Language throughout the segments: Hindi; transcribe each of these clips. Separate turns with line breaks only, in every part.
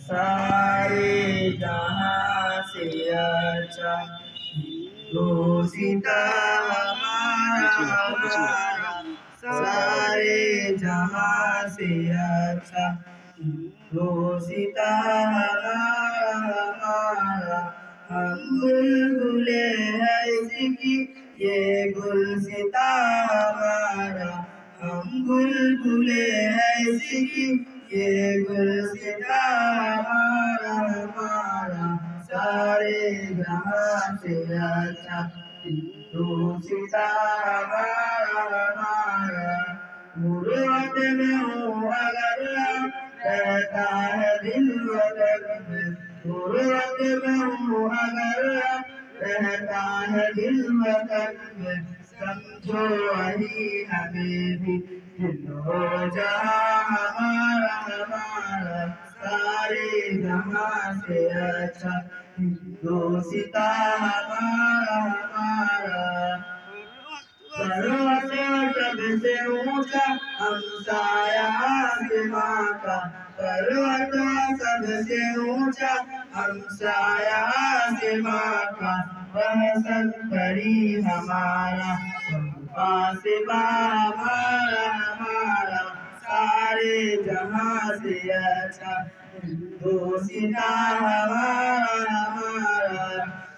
सारे जहां से अच्छा हिंदोसिता हमारा, सारे जहां से अच्छा हिंदोसिता हमारा। हम बुलबुले हैं इसकी ये गुलसिता हमारा, हम बुलबुले हैं इसकी ये गुलसिता हमारा। सारे जहां से अच्छा हिंदोसिता हमारा। गुरुवत में हूँ अगर रहता है दिल वतन में, गुरुवत में हूँ अगर रहता है दिल वतन में। समझो वही हमें भी दिल हो जहाँ हमारा, सारे जहाँ से अच्छा हिंदोसिता हमारा। पर्वत सबसे ऊंचा हमसाया आसमां का, पर्वत सबसे ऊंचा हमसाया आसमां का। वह संतरी हमारा पास हमारा, सारे जहां से अच्छा हिंदोसिता हमारा।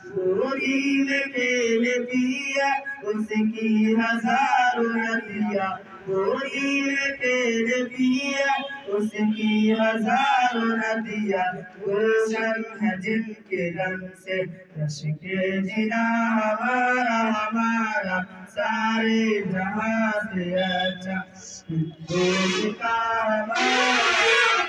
गोदी में खेलती है उसकी हजारों नदियाँ, गोदी में खेलती है उसकी हजारों नदियाँ। गुलशन है जिनके रंग से रश्के जिना हमारा, सारे जहां से अच्छा हिंदोसिता हमारा।